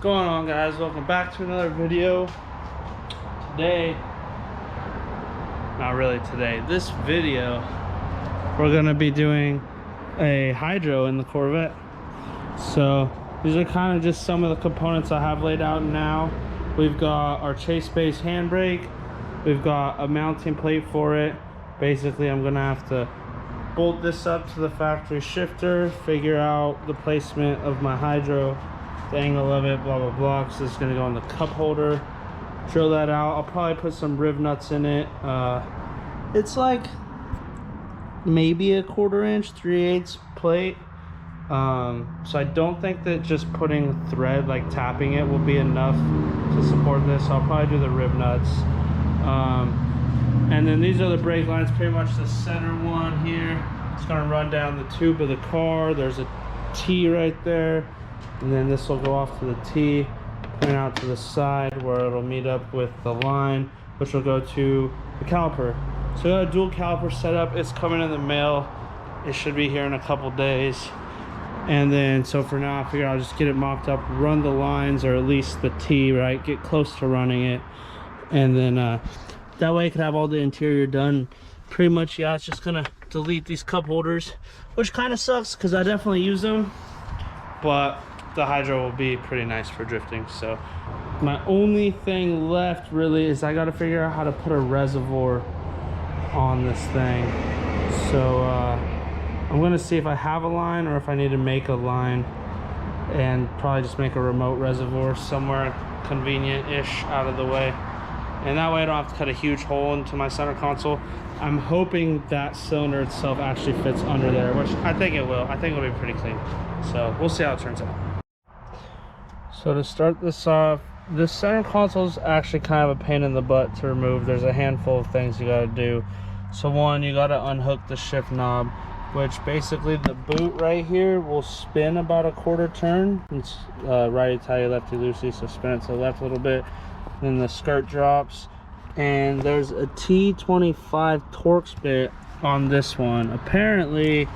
What's going on, guys? Welcome back to another video. Today, not really today, this video we're gonna be doing a hydro in the Corvette. So these are kind of just some of the components I have laid out now. We've got our chase base handbrake, we've got a mounting plate for it. Basically I'm gonna have to bolt this up to the factory shifter, figure out the placement of my hydro, the angle of it, blah blah blah, because it's going to go in the cup holder. Drill that out. I'll probably put some riv nuts in it. It's like maybe a 1/4 inch 3/8 plate, so I don't think that just putting thread, like tapping it, will be enough to support this. So I'll probably do the riv nuts. And then these are the brake lines, pretty much the center one here. It's going to run down the tube of the car. There's a T right there. And then this will go off to the T, point out to the side where it'll meet up with the line, which will go to the caliper. So I got a dual caliper setup. It's coming in the mail. It should be here in a couple days. And then, so for now, I figure I'll just get it mocked up, run the lines, or at least the T, right? Get close to running it. And then that way I could have all the interior done. Pretty much, yeah, it's just gonna delete these cup holders, which kind of sucks because I definitely use them. But the hydro will be pretty nice for drifting. So my only thing left really is I got to figure out how to put a reservoir on this thing. So I'm gonna see if I have a line or if I need to make a line, and probably just make a remote reservoir somewhere convenient-ish out of the way, and that way I don't have to cut a huge hole into my center console. I'm hoping that cylinder itself actually fits under there, which I think it will. I think it'll be pretty clean. So we'll see how it turns out. So to start this off, this center console is actually kind of a pain in the butt to remove. There's a handful of things you got to do. So one, you got to unhook the shift knob, which basically the boot right here will spin about a 1/4 turn. It's righty tighty, lefty loosey, so spin it to the left a little bit. Then the skirt drops, and there's a T25 Torx bit on this one. Apparently,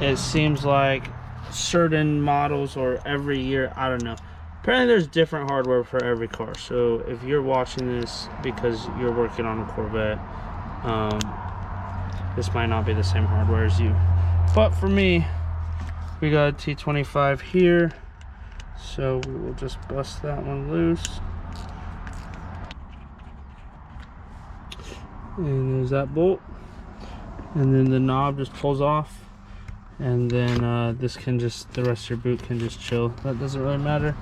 it seems like certain models or every year, I don't know, apparently there's different hardware for every car. So if you're watching this because you're working on a Corvette, this might not be the same hardware as you, but for me, we got a T25 here, so we will just bust that one loose. And there's that bolt, and then the knob just pulls off, and then this can just, the rest of your boot can just chill. That doesn't really matter.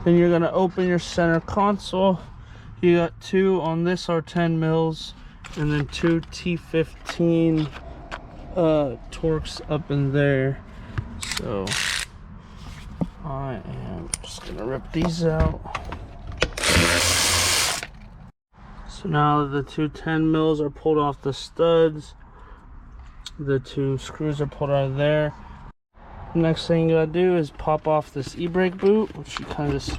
Then you're gonna open your center console. You got two on this are 10 mils, and then two T15 Torx up in there. So I am just gonna rip these out. So now the two 10 mils are pulled off the studs, the two screws are pulled out of there. Next thing you gotta do is pop off this e-brake boot, which you kind of just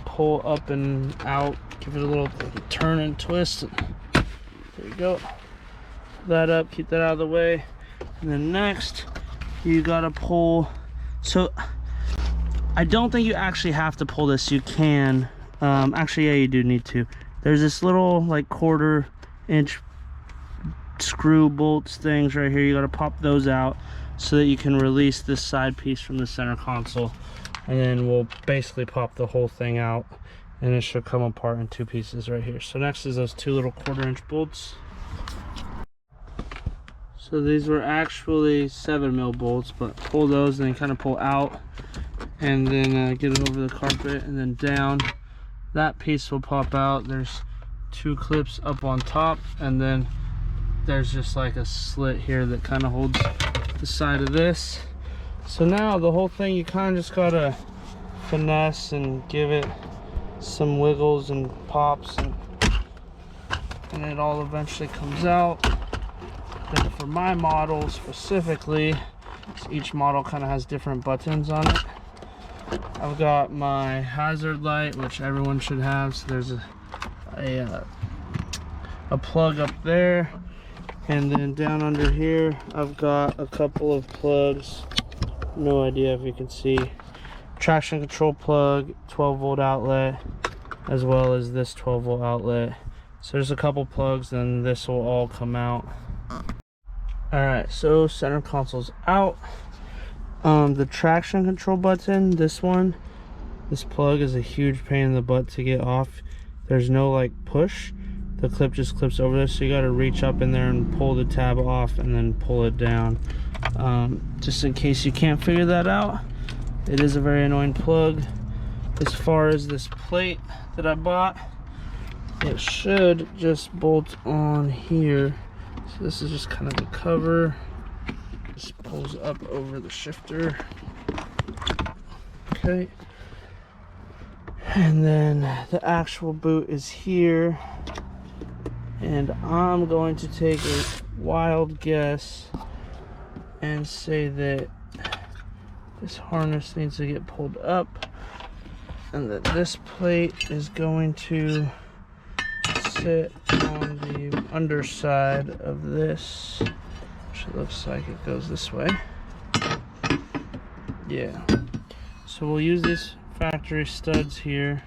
pull up and out, give it a little turn and twist. There you go. Pull that up, keep that out of the way. And then next, you gotta pull. So I don't think you actually have to pull this. You can. Actually, yeah, you do need to. There's this little like 1/4 inch screw bolts things right here. You got to pop those out so that you can release this side piece from the center console, and then we'll basically pop the whole thing out, and it should come apart in two pieces right here. So next is those two little 1/4 inch bolts. So these were actually 7 mil bolts, but pull those and then kind of pull out, and then get it over the carpet and then down. That piece will pop out. There's two clips up on top, and then there's just like a slit here that kind of holds the side of this. So now the whole thing, you kind of just gotta finesse and give it some wiggles and pops, and it all eventually comes out. Then for my model specifically, each model kind of has different buttons on it. I've got my hazard light, which everyone should have. So there's a plug up there, and then down under here I've got a couple of plugs. No idea if you can see, traction control plug, 12-volt outlet, as well as this 12-volt outlet. So there's a couple plugs, and this will all come out. Alright, so center console's out. The traction control button, this plug is a huge pain in the butt to get off. There's no like push. The clip just clips over this, so you got to reach up in there and pull the tab off and then pull it down. Just in case you can't figure that out, it is a very annoying plug. As far as this plate that I bought, it should just bolt on here. So this is just kind of the cover. Just pulls up over the shifter. Okay. And then the actual boot is here. And I'm going to take a wild guess and say that this harness needs to get pulled up, and that this plate is going to sit on the underside of this, which it looks like it goes this way. Yeah. So we'll use these factory studs here.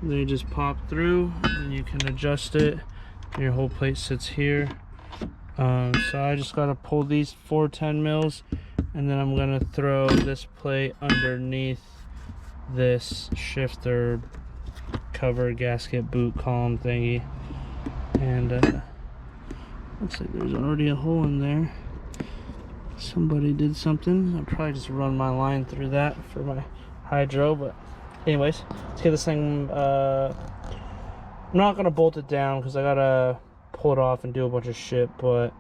They just pop through, and you can adjust it. Your whole plate sits here. So I just gotta pull these 410 mils, and then I'm gonna throw this plate underneath this shifter cover gasket boot column thingy. And looks like there's already a hole in there. Somebody did something. I'll probably just run my line through that for my hydro, but anyways, let's get this thing. I'm not gonna bolt it down because I gotta pull it off and do a bunch of shit, but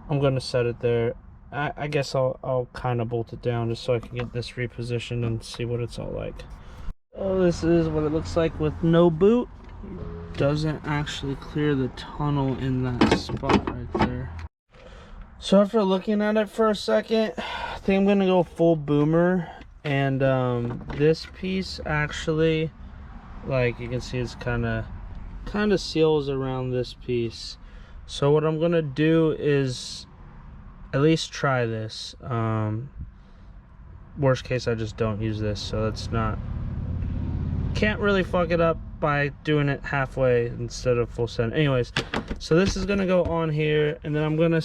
I'm gonna set it there. I guess I'll kind of bolt it down just so I can get this repositioned and see what it's all like. Oh, this is what it looks like with no boot. Doesn't actually clear the tunnel in that spot right there. So after looking at it for a second, I think I'm gonna go full boomer. And this piece actually, like you can see, it's kind of seals around this piece. So what I'm gonna do is at least try this. Worst case, I just don't use this, so that's not, can't really fuck it up by doing it halfway instead of full send. Anyways, so this is gonna go on here, and then I'm gonna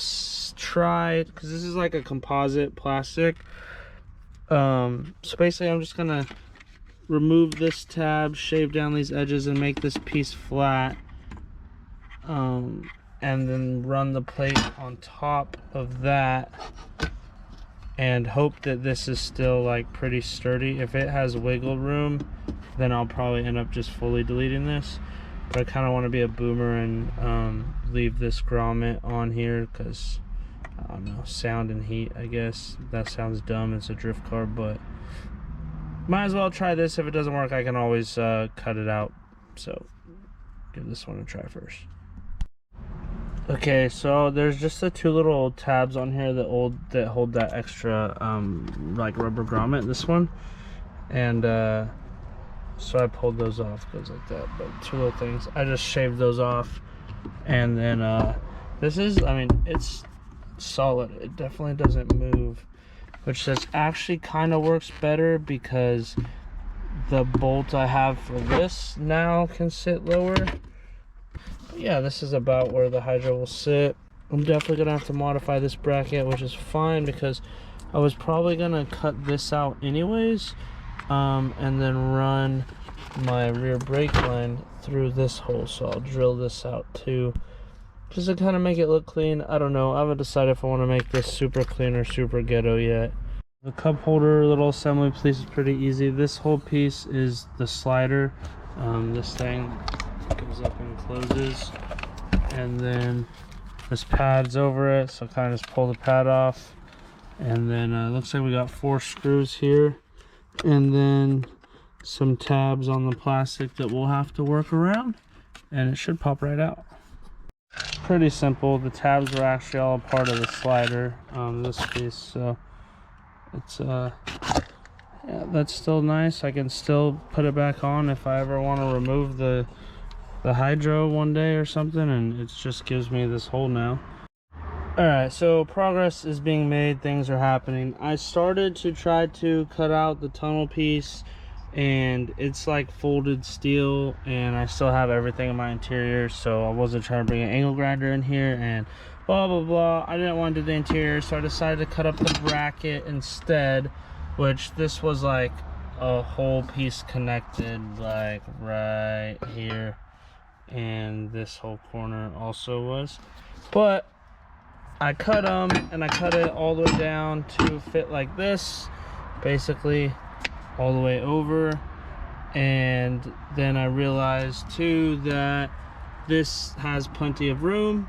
try, because this is like a composite plastic. So basically I'm just gonna remove this tab, shave down these edges, and make this piece flat, and then run the plate on top of that and hope that this is still like pretty sturdy. If it has wiggle room, then I'll probably end up just fully deleting this, but I kind of want to be a boomer and leave this grommet on here because I don't know, sound and heat, I guess. That sounds dumb, it's a drift car, but might as well try this. If it doesn't work, I can always cut it out. So give this one a try first. Okay, so there's just the two little tabs on here that hold that extra like rubber grommet, this one, and so I pulled those off. Goes like that, but two little things, I just shaved those off. And then this is, I mean, it's solid, it definitely doesn't move, which this actually kind of works better because the bolt I have for this now can sit lower. But yeah, this is about where the hydro will sit. I'm definitely gonna have to modify this bracket, which is fine because I was probably gonna cut this out anyways, and then run my rear brake line through this hole. So I'll drill this out too, just to kind of make it look clean. I don't know, I haven't decided if I want to make this super clean or super ghetto yet. The cup holder little assembly piece is pretty easy. This whole piece is the slider. This thing goes up and closes, and then this pad's over it, so kind of just pull the pad off. And then it looks like we got 4 screws here, and then some tabs on the plastic that we'll have to work around, and it should pop right out. Pretty simple. The tabs were actually all a part of the slider, this piece, so it's yeah, that's still nice. I can still put it back on if I ever want to remove the hydro one day or something, and it just gives me this hole now. All right, so progress is being made, things are happening. I started to try to cut out the tunnel piece, and it's like folded steel, and I still have everything in my interior, so I wasn't trying to bring an angle grinder in here and blah blah blah. I didn't want to do the interior, so I decided to cut up the bracket instead, which this was like a whole piece connected like right here, and this whole corner also was. But I cut them, and I cut it all the way down to fit like this, basically all the way over. And then I realized too that this has plenty of room,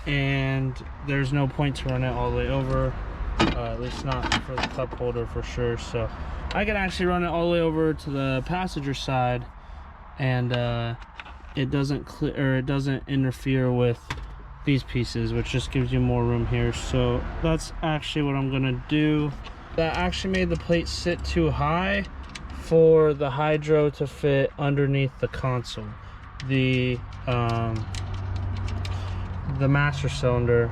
and there's no point to run it all the way over, at least not for the cup holder for sure. So I can actually run it all the way over to the passenger side, and it doesn't interfere with these pieces, which just gives you more room here. So that's actually what I'm gonna do. That actually made the plate sit too high for the hydro to fit underneath the console. The master cylinder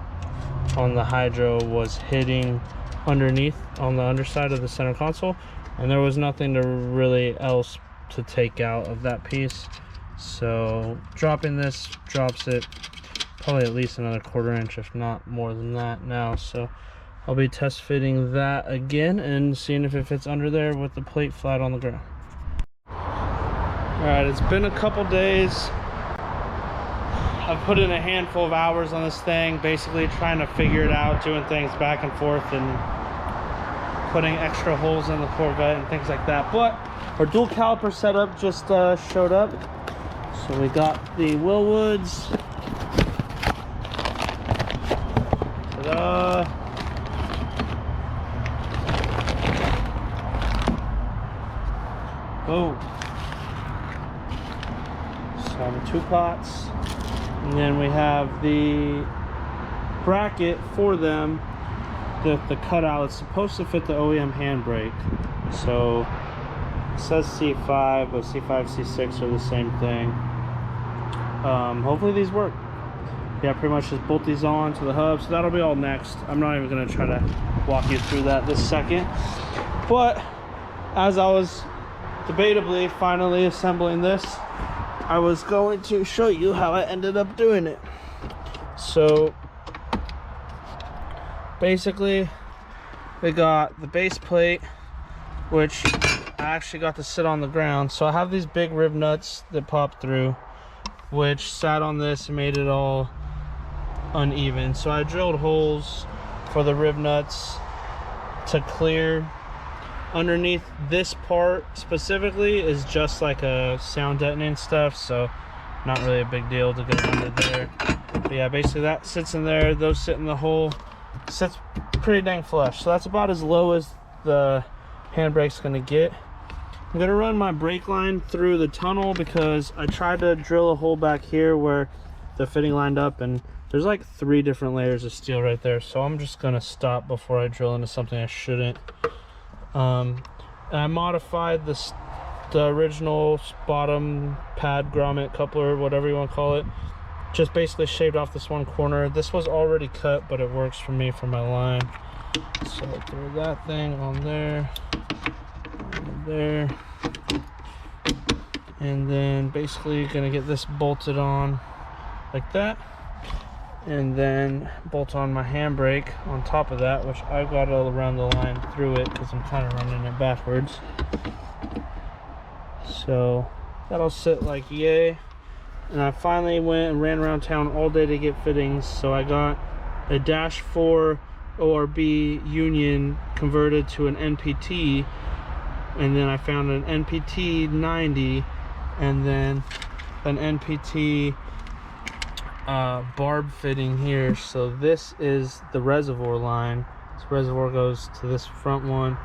on the hydro was hitting underneath on the underside of the center console, and there was nothing to really else to take out of that piece. So dropping this drops it probably at least another 1/4 inch, if not more than that now. So I'll be test fitting that again and seeing if it fits under there with the plate flat on the ground. All right, it's been a couple days. I've put in a handful of hours on this thing, basically trying to figure it out, doing things back and forth and putting extra holes in the Corvette and things like that. But our dual caliper setup just showed up. So we got the Willwoods. Ta-da! Boom. So the 2 pots. And then we have the bracket for them, the cutout. It's supposed to fit the OEM handbrake. So it says C5, but C5, C6 are the same thing. Hopefully these work. Yeah, pretty much just bolt these on to the hub. So that'll be all next. I'm not even gonna try to walk you through that this second. But as I was debatably finally assembling this, I was going to show you how I ended up doing it. So basically we got the base plate, which I actually got to sit on the ground. So I have these big rib nuts that pop through, which sat on this and made it all uneven. So I drilled holes for the rib nuts to clear. Underneath this part specifically is just like a sound deadening stuff, so not really a big deal to get under there. But yeah, basically that sits in there, those sit in the hole, sits pretty dang flush. So that's about as low as the handbrake's gonna get. I'm gonna run my brake line through the tunnel because I tried to drill a hole back here where the fitting lined up, and there's like 3 different layers of steel right there. So I'm just gonna stop before I drill into something I shouldn't. And I modified the original bottom pad grommet coupler, whatever you want to call it. Just basically shaved off this one corner. This was already cut, but it works for me for my line. So I'll throw that thing on there, and then basically gonna get this bolted on like that, and then bolt on my handbrake on top of that, which I've got to run the line through it because I'm kind of running it backwards. So that'll sit like yay. And I finally went and ran around town all day to get fittings. So I got a Dash 4 ORB Union converted to an NPT, and then I found an NPT 90, and then an NPT barb fitting here. So this is the reservoir line. This reservoir goes to this front one,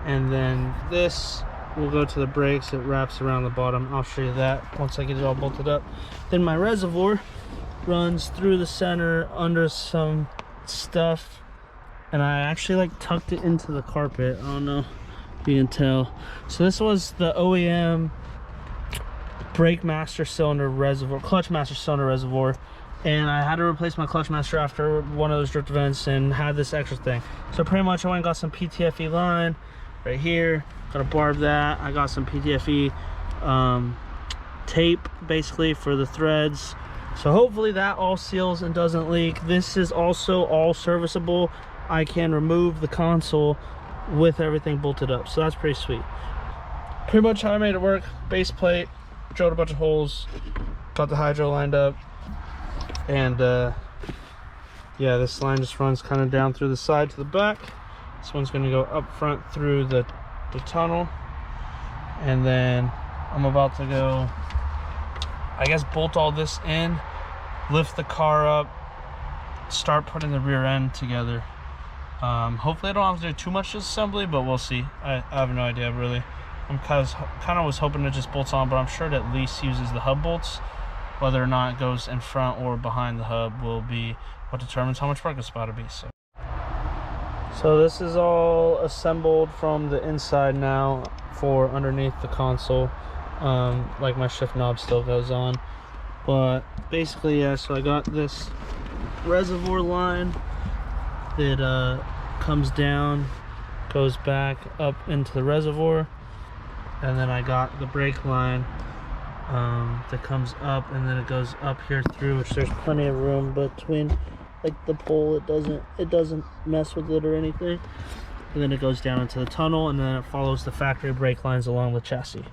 and then this will go to the brakes. It wraps around the bottom. I'll show you that once I get it all bolted up. Then my reservoir runs through the center under some stuff, and I actually like tucked it into the carpet. I don't know if you can tell. So this was the OEM brake master cylinder reservoir, clutch master cylinder reservoir and I had to replace my clutch master after one of those drift events and had this extra thing. So pretty much I went and got some PTFE line right here, gotta barb that. I got some PTFE tape basically for the threads, so hopefully that all seals and doesn't leak. This is also all serviceable. I can remove the console with everything bolted up, so that's pretty sweet. Pretty much how I made it work: base plate, drilled a bunch of holes, got the hydro lined up, and yeah, this line just runs kind of down through the side to the back. This one's going to go up front through the tunnel, and then I'm about to go, I guess, bolt all this in, lift the car up, start putting the rear end together. Hopefully I don't have to do too much assembly, but we'll see. I have no idea really. I'm kind of was hoping it just bolts on, but I'm sure it at least uses the hub bolts. Whether or not it goes in front or behind the hub will be what determines how much work it's about to be. So this is all assembled from the inside now for underneath the console. Like my shift knob still goes on, but basically, yeah, so I got this reservoir line that comes down, goes back up into the reservoir, and then I got the brake line that comes up, and then it goes up here through, which there's plenty of room between like the pole. It doesn't mess with it or anything, and then it goes down into the tunnel, and then it follows the factory brake lines along the chassis.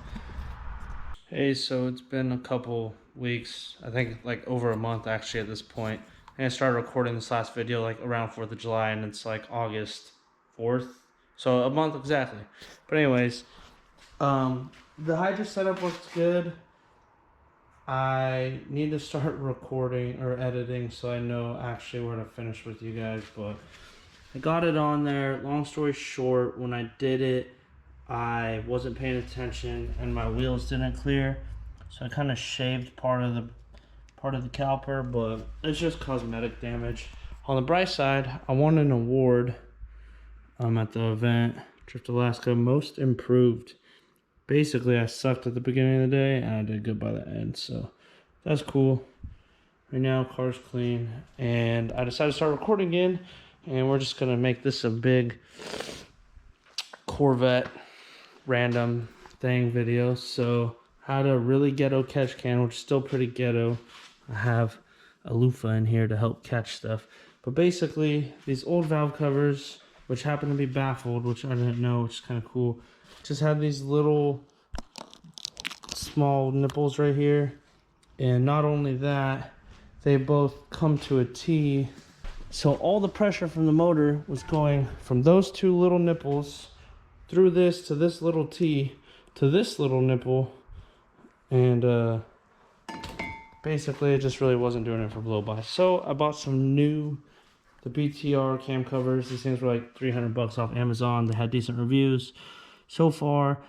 Hey, so it's been a couple weeks, I think like over a month actually at this point, and I started recording this last video like around 4th of July, and it's like August 4th, so a month exactly. But anyways, the hydro setup looks good. I need to start recording or editing so I know actually where to finish with you guys, but I got it on there. Long story short, when I did it, I wasn't paying attention and my wheels didn't clear, so I kind of shaved part of the caliper, but it's just cosmetic damage. On the bright side, I won an award at the event, Drift Alaska Most Improved. Basically, I sucked at the beginning of the day and I did good by the end, so that's cool. Right now, car's clean, and I decided to start recording again, and we're just gonna make this a big Corvette random thing video. So how to really ghetto catch can, which is still pretty ghetto. I have a loofah in here to help catch stuff, but basically these old valve covers, which happen to be baffled, which I didn't know, which is kind of cool, just have these little small nipples right here, and not only that, they both come to a T, so all the pressure from the motor was going from those two little nipples through this to this little T to this little nipple, and basically it just really wasn't doing it for blow by. So I bought some the BTR cam covers. These things were like 300 bucks off Amazon. They had decent reviews. So far,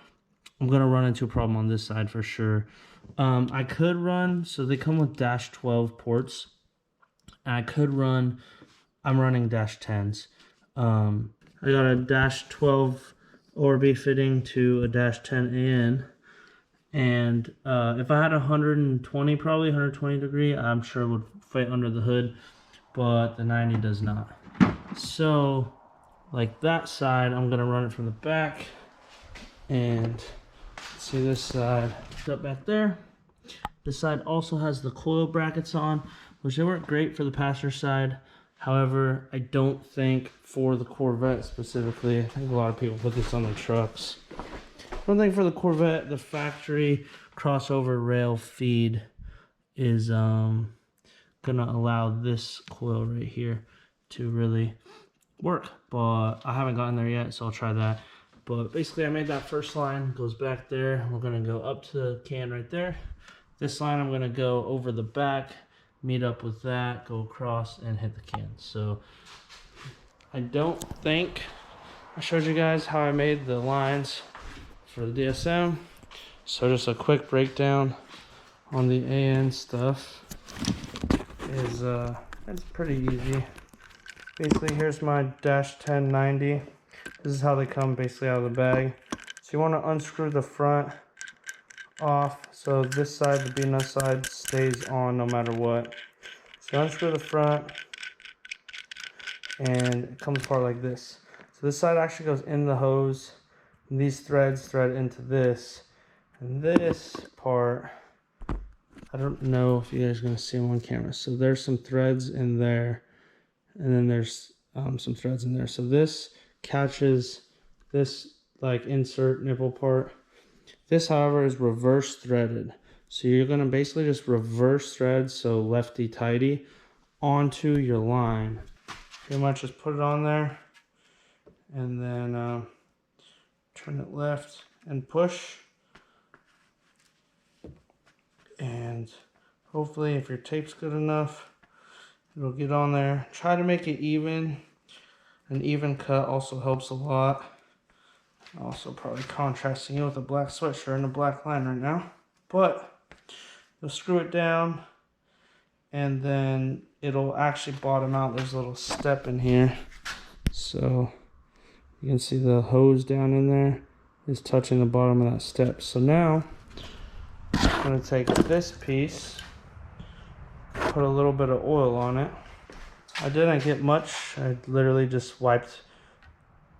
I'm gonna run into a problem on this side for sure. I could run, so they come with -12 ports, and I could run, I'm running -10s. I got a -12 ORB fitting to a -10 AN, and if I had 120, probably 120 degree, I'm sure it would fit under the hood, but the 90 does not. So like that side, I'm gonna run it from the back, and see this side up back there. This side also has the coil brackets on, which they weren't great for the passenger side. However, I don't think for the Corvette specifically, I think a lot of people put this on their trucks. I don't think for the Corvette, the factory crossover rail feed is gonna allow this coil right here to really work, but I haven't gotten there yet, so I'll try that. But basically I made that first line, goes back there. We're gonna go up to the can right there. This line I'm gonna go over the back, meet up with that, go across and hit the can. So I don't think I showed you guys how I made the lines for the DSM. So just a quick breakdown on the AN stuff is it's pretty easy. Basically here's my -1090. This is how they come basically out of the bag. So you want to unscrew the front off, so this side, the B-nut side, stays on no matter what. So You unscrew the front, and it comes apart like this. So this side actually goes in the hose, and these threads thread into this. And this part, I don't know if you guys are going to see them on camera. So there's some threads in there, and then there's some threads in there. So this catches this like insert nipple part. This, however, is reverse threaded. So you're going to basically just reverse thread, so lefty tighty, onto your line. Pretty much just put it on there, and then turn it left and push. And hopefully, if your tape's good enough, it'll get on there. Try to make it even. An even cut also helps a lot. Also probably contrasting it with a black sweatshirt and a black line right now. But you'll screw it down, and then it'll actually bottom out. There's a little step in here. So you can see the hose down in there is touching the bottom of that step. So now I'm going to take this piece, put a little bit of oil on it. I didn't get much. I literally just wiped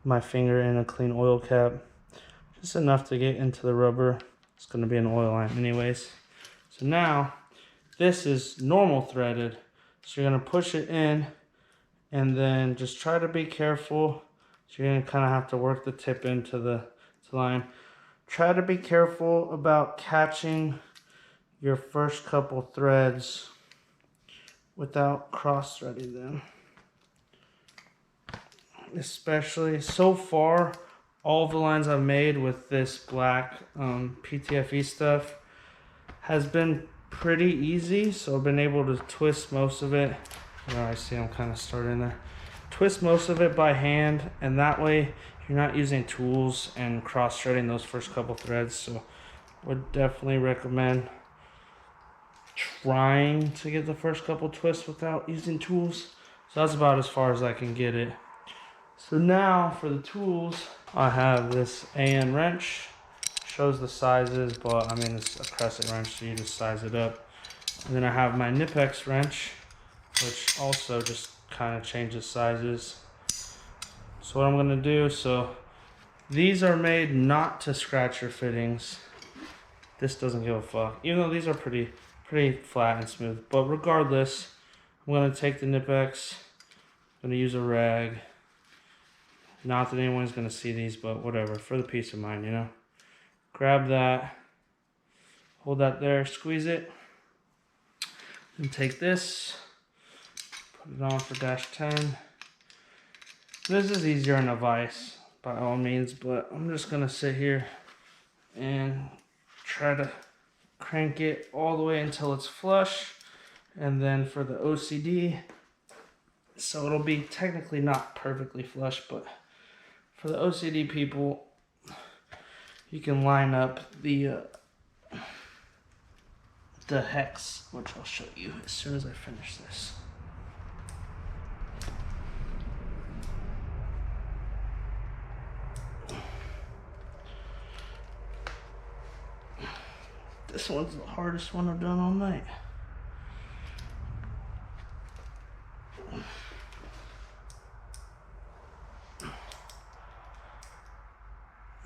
my finger in a clean oil cap. Just enough to get into the rubber. It's going to be an oil line anyways. So now, this is normal threaded. So you're going to push it in, and then just try to be careful. So you're going to kind of have to work the tip into the line. Try to be careful about catching your first couple threads without cross threading them. Especially so far, all the lines I've made with this black PTFE stuff has been pretty easy. So I've been able to twist most of it. Oh, I see I'm kind of starting there. Twist most of it by hand, and that way you're not using tools and cross threading those first couple threads. So would definitely recommend trying to get the first couple twists without using tools. So that's about as far as I can get it. So now for the tools, I have this AN wrench. Shows the sizes, but I mean it's a crescent wrench, so you just size it up. And then I have my Nipex wrench, which also just kind of changes sizes. So what I'm gonna do, so these are made not to scratch your fittings. This doesn't give a fuck, even though these are pretty flat and smooth. But regardless, I'm gonna take the Nipex, I'm gonna use a rag. Not that anyone's gonna see these, but whatever, for the peace of mind, you know. Grab that, hold that there, squeeze it, and take this, put it on for -10. This is easier in a vise, by all means, but I'm just gonna sit here and try to crank it all the way until it's flush. And then for the OCD, so it'll be technically not perfectly flush, but for the OCD people, you can line up the hex, which I'll show you as soon as I finish this. This one's the hardest one I've done all night.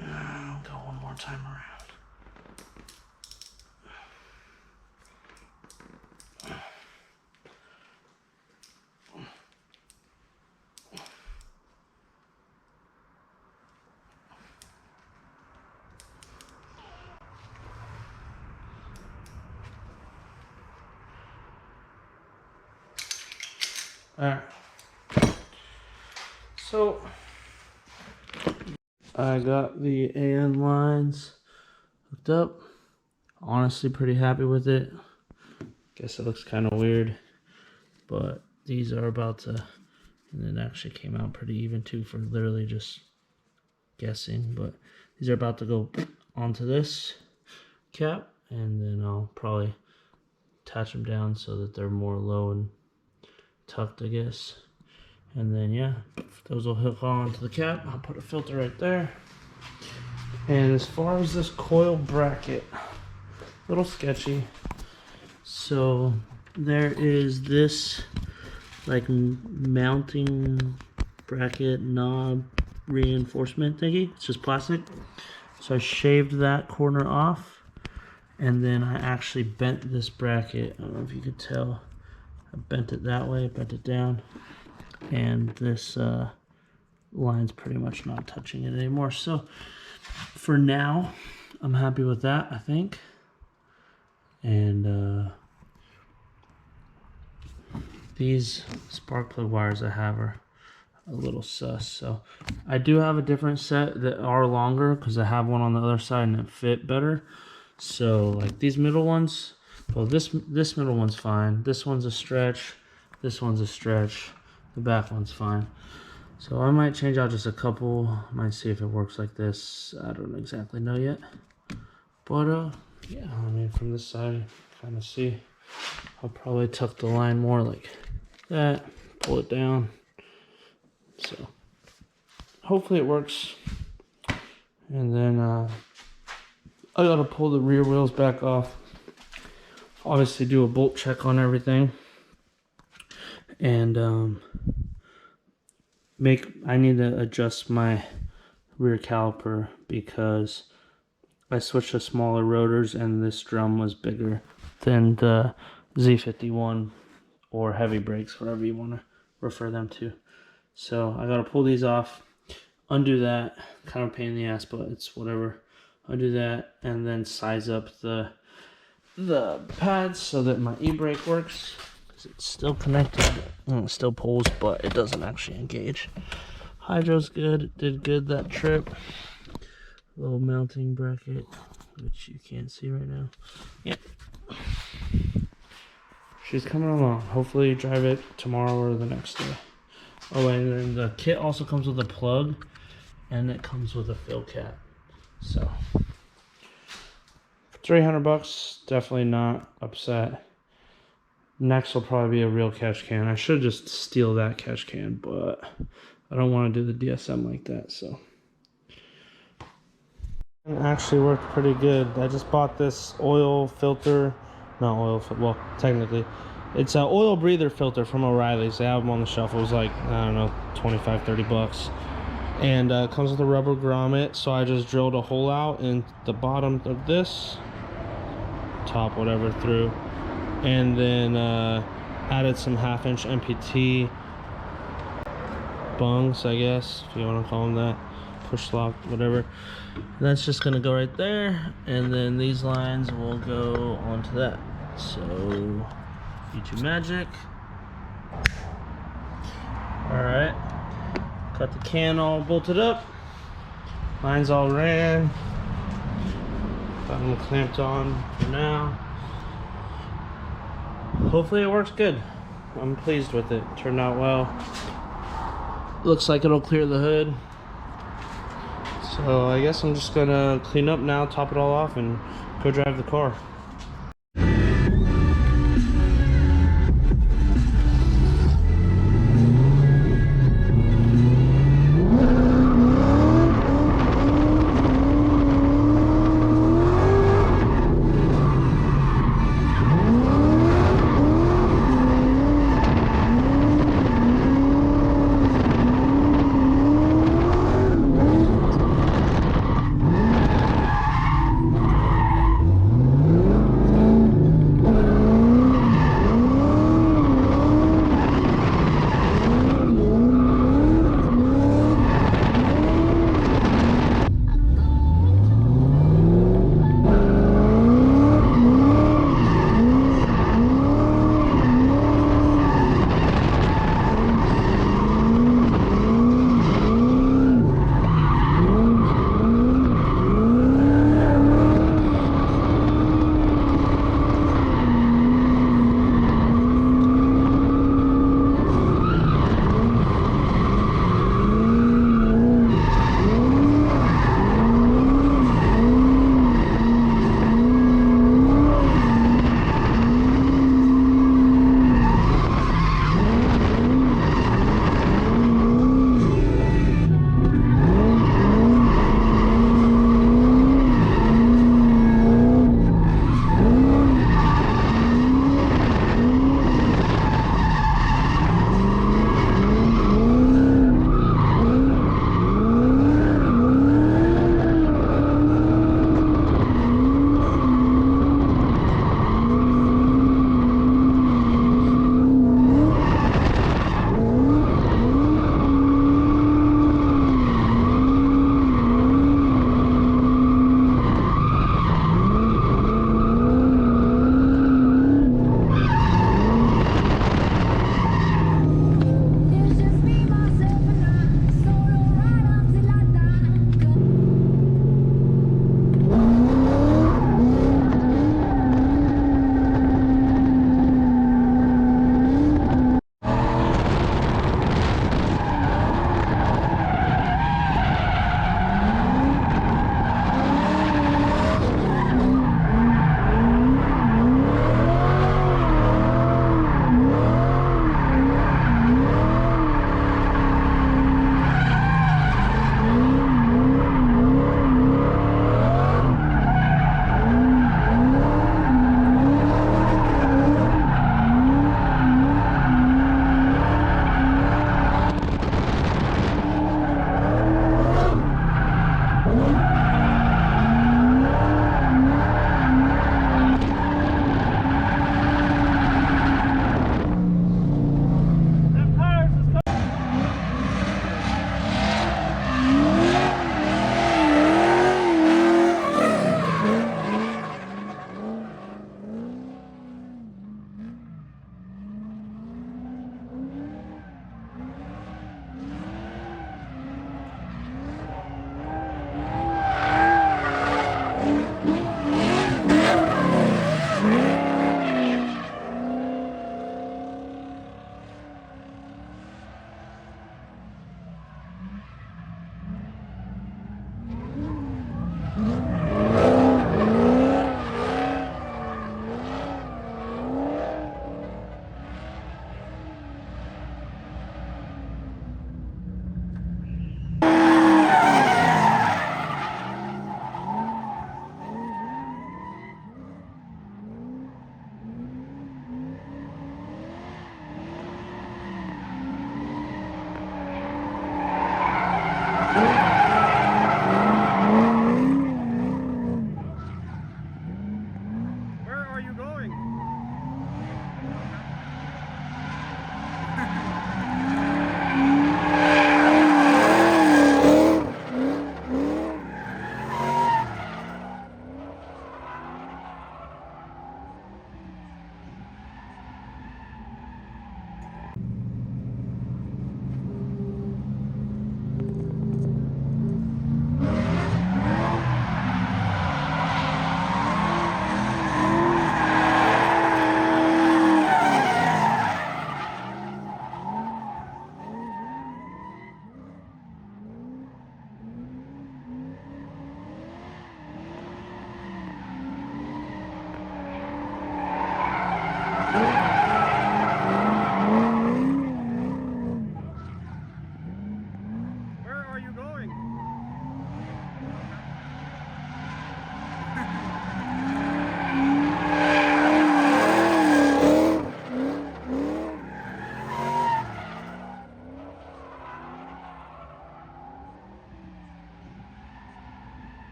I'll go one more time around. Alright, so I got the AN lines hooked up. Honestly, pretty happy with it. Guess it looks kind of weird, but these are about to, and it actually came out pretty even too for literally just guessing, but these are about to go onto this cap, and then I'll probably attach them down so that they're more low and tucked, I guess. And then yeah, those will hook on to the cap. I'll put a filter right there. And as far as this coil bracket, a little sketchy. So there is this like mounting bracket knob reinforcement thingy. It's just plastic. So I shaved that corner off, and then I actually bent this bracket. I don't know if you could tell. I bent it that way, bent it down, and this line's pretty much not touching it anymore. So for now, I'm happy with that, I think. And these spark plug wires I have are a little sus. So I do have a different set that are longer because I have one on the other side and it fit better. So like these middle ones, well, this middle one's fine. This one's a stretch. This one's a stretch. The back one's fine. So I might change out just a couple. Might see if it works like this. I don't exactly know yet. But yeah, I mean from this side, kind of see. I'll probably tuck the line more like that. Pull it down. So hopefully it works. And then I gotta pull the rear wheels back off. Obviously do a bolt check on everything. And I need to adjust my rear caliper because I switched to smaller rotors and this drum was bigger than the Z51 or heavy brakes, whatever you want to refer them to. So I gotta pull these off, undo that, kind of pain in the ass, but it's whatever. Undo that and then size up the pads so that my e-brake works. It's still connected, it still pulls, but it doesn't actually engage. Hydro's good, it did good that trip. Little mounting bracket, which you can't see right now. Yep. She's coming along. Hopefully drive it tomorrow or the next day. Oh, and then the kit also comes with a plug, and it comes with a fill cap. So, for $300, definitely not upset. Next will probably be a real catch can. I should just steal that catch can, but I don't want to do the DSM like that, so. It actually worked pretty good. I just bought this oil filter, not oil, well, technically. It's an oil breather filter from O'Reilly's. They have them on the shelf. It was like, I don't know, 25, 30 bucks. And it comes with a rubber grommet, so I just drilled a hole out in the bottom of this, top, whatever, through. And then added some 1/2-inch MPT bungs, I guess, if you want to call them that. Push lock, whatever. And that's just going to go right there. And then these lines will go onto that. So, YouTube magic. Alright. Got the can all bolted up. Lines all ran. Got them clamped on for now. Hopefully it works good. I'm pleased with it. Turned out well. Looks like it'll clear the hood. So I guess I'm just gonna clean up now, top it all off, and go drive the car.